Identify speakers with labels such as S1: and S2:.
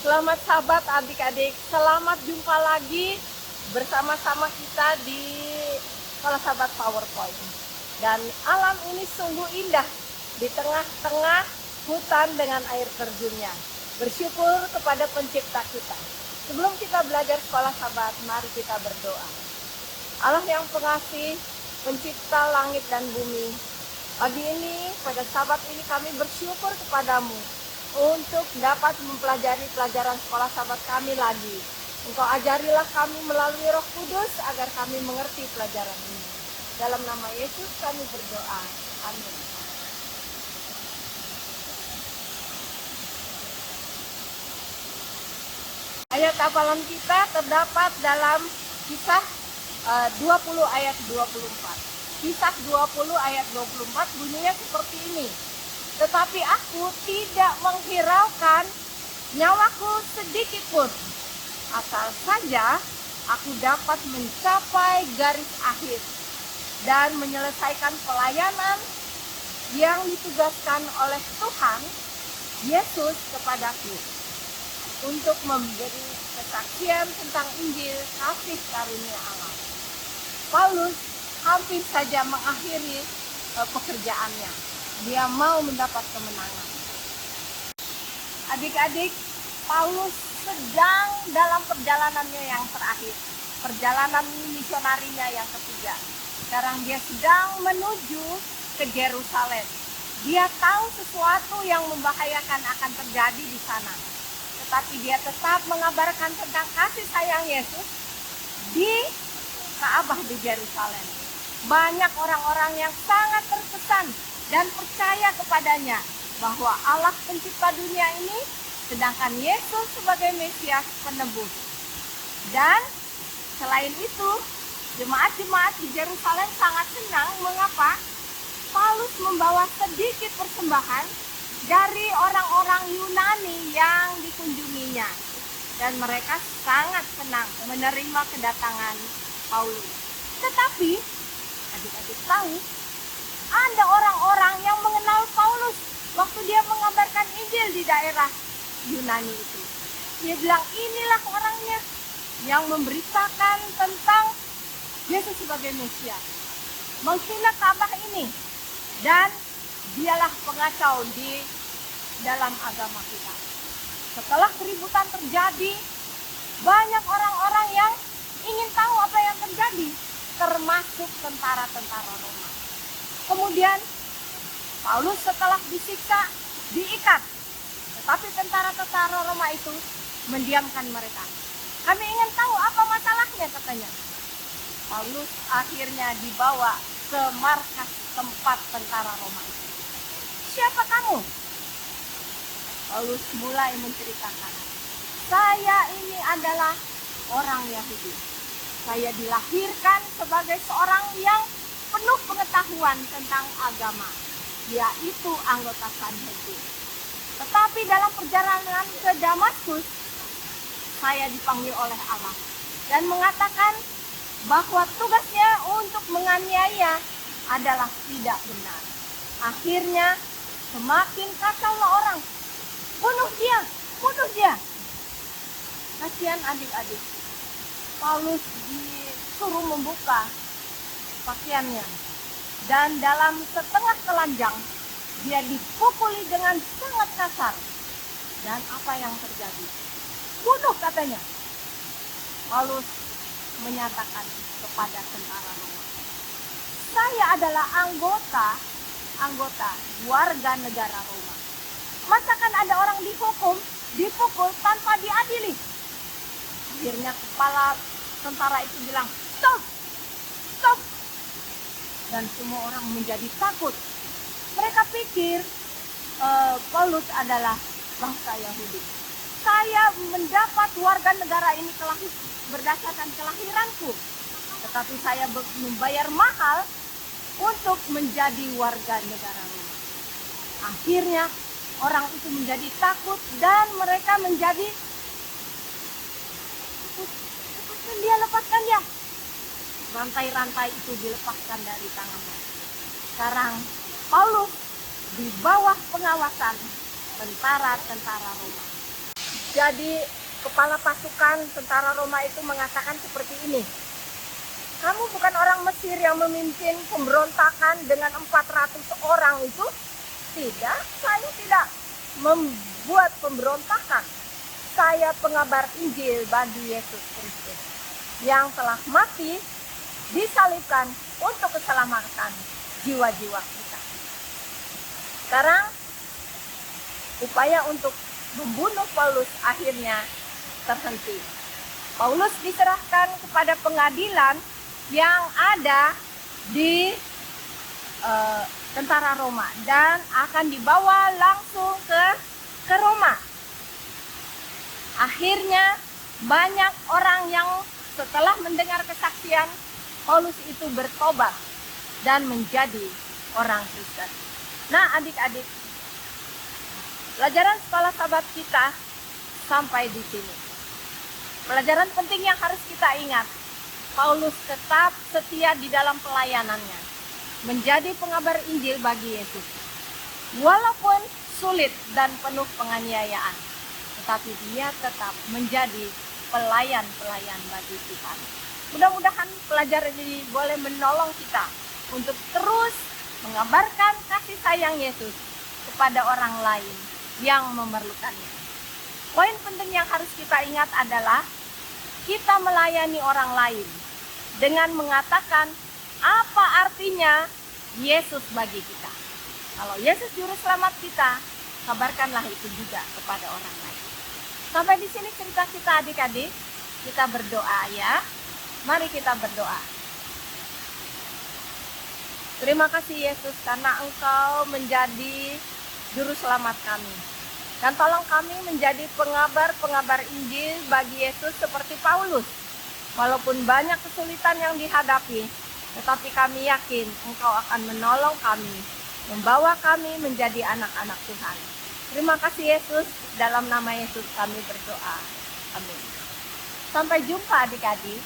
S1: Selamat sahabat adik-adik, selamat jumpa lagi bersama-sama kita di Sekolah Sahabat PowerPoint. Dan alam ini sungguh indah di tengah-tengah hutan dengan air terjunnya. Bersyukur kepada pencipta kita. Sebelum kita belajar Sekolah Sahabat, mari kita berdoa. Allah yang pengasih, pencipta langit dan bumi, pagi ini, pada sahabat ini kami bersyukur kepadamu untuk dapat mempelajari pelajaran Sekolah Sahabat kami lagi. Engkau ajarilah kami melalui Roh Kudus agar kami mengerti pelajaran ini. Dalam nama Yesus kami berdoa. Amin. Ayat hafalan kita terdapat dalam Kisah 20 ayat 24. Kisah 20 ayat 24 bunyinya seperti ini. Tetapi aku tidak menghiraukan nyawaku sedikit pun, asal saja aku dapat mencapai garis akhir dan menyelesaikan pelayanan yang ditugaskan oleh Tuhan Yesus kepadaku untuk memberi kesaksian tentang Injil kasih karunia Allah. Paulus hampir saja mengakhiri pekerjaannya. Dia mau mendapat kemenangan. Adik-adik, Paulus sedang dalam perjalanannya yang terakhir. Perjalanan misionarinya yang ketiga. Sekarang dia sedang menuju ke Yerusalem. Dia tahu sesuatu yang membahayakan akan terjadi di sana. Tetapi dia tetap mengabarkan tentang kasih sayang Yesus di Ka'bah di Yerusalem. Banyak orang-orang yang sangat terkesan dan percaya kepadanya bahwa Allah pencipta dunia ini, sedangkan Yesus sebagai Mesias penebus. Dan selain itu, jemaat-jemaat di Yerusalem sangat senang. Mengapa? Paulus membawa sedikit persembahan dari orang-orang Yunani yang dikunjunginya. Dan mereka sangat senang menerima kedatangan Paulus. Tetapi, adik-adik tahu, ada orang-orang yang mengenal Paulus waktu dia mengabarkan Injil di daerah Yunani itu. Dia bilang, inilah orangnya yang memberitakan tentang Yesus sebagai Mesias, menghina Ka'bah ini, dan dialah pengacau di dalam agama kita. Setelah keributan terjadi, banyak orang-orang yang ingin tahu apa yang terjadi, termasuk tentara-tentara Roma. Kemudian Paulus setelah disiksa, diikat. Tetapi tentara-tentara Roma itu mendiamkan mereka. Kami ingin tahu apa masalahnya, katanya. Paulus akhirnya dibawa ke markas tempat tentara Roma itu. Siapa kamu? Paulus mulai menceritakan. Saya ini adalah orang Yahudi. Saya dilahirkan sebagai seorang yang penuh pengetahuan tentang agama, yaitu anggota Sanhedrin. Tetapi dalam perjalanan ke Damaskus, saya dipanggil oleh Allah dan mengatakan bahwa tugasnya untuk menganiaya adalah tidak benar. Akhirnya semakin kacaulah orang. Bunuh dia, bunuh dia. Kasihan adik-adik. Paulus disuruh membuka pakaiannya, dan dalam setengah telanjang dia dipukuli dengan sangat kasar. Dan apa yang terjadi? Bunuh, katanya. Paulus menyatakan kepada tentara Roma, saya adalah anggota warga negara Roma. Masakan ada orang dipukul tanpa diadili? Akhirnya kepala tentara itu bilang, stop, stop. Dan semua orang menjadi takut. Mereka pikir Paulus adalah bangsa Yahudi. Saya mendapat warga negara ini berdasarkan kelahiranku. Tetapi saya membayar mahal untuk menjadi warga negara Roma. Akhirnya orang itu menjadi takut dan mereka menjadi, lepaskan dia. Rantai-rantai itu dilepaskan dari tangannya. Sekarang Paulus di bawah pengawasan tentara-tentara Roma. Jadi kepala pasukan tentara Roma itu mengatakan seperti ini, kamu bukan orang Mesir yang memimpin pemberontakan dengan 400 orang itu? Tidak, saya tidak membuat pemberontakan. Saya pengabar Injil bagi Yesus Kristus yang telah mati disalibkan untuk keselamatan jiwa-jiwa kita. Sekarang upaya untuk membunuh Paulus akhirnya terhenti. Paulus diserahkan kepada pengadilan yang ada di tentara Roma dan akan dibawa langsung ke Roma. Akhirnya banyak orang yang setelah mendengar kesaksian Paulus itu bertobat dan menjadi orang Kristen. Nah, adik-adik, pelajaran sekolah sahabat kita sampai di sini. Pelajaran penting yang harus kita ingat, Paulus tetap setia di dalam pelayanannya, menjadi pengabar Injil bagi Yesus. Walaupun sulit dan penuh penganiayaan, tetapi dia tetap menjadi pelayan-pelayan bagi Tuhan. Mudah-mudahan pelajaran ini boleh menolong kita untuk terus mengabarkan kasih sayang Yesus kepada orang lain yang memerlukannya. Poin penting yang harus kita ingat adalah kita melayani orang lain dengan mengatakan apa artinya Yesus bagi kita. Kalau Yesus juru selamat kita, kabarkanlah itu juga kepada orang lain. Sampai di sini cerita kita adik-adik. Kita berdoa ya. Mari kita berdoa. Terima kasih Yesus karena Engkau menjadi juru selamat kami. Dan tolong kami menjadi pengabar-pengabar Injil bagi Yesus seperti Paulus. Walaupun banyak kesulitan yang dihadapi, tetapi kami yakin Engkau akan menolong kami, membawa kami menjadi anak-anak Tuhan. Terima kasih Yesus, dalam nama Yesus kami berdoa. Amin. Sampai jumpa adik-adik.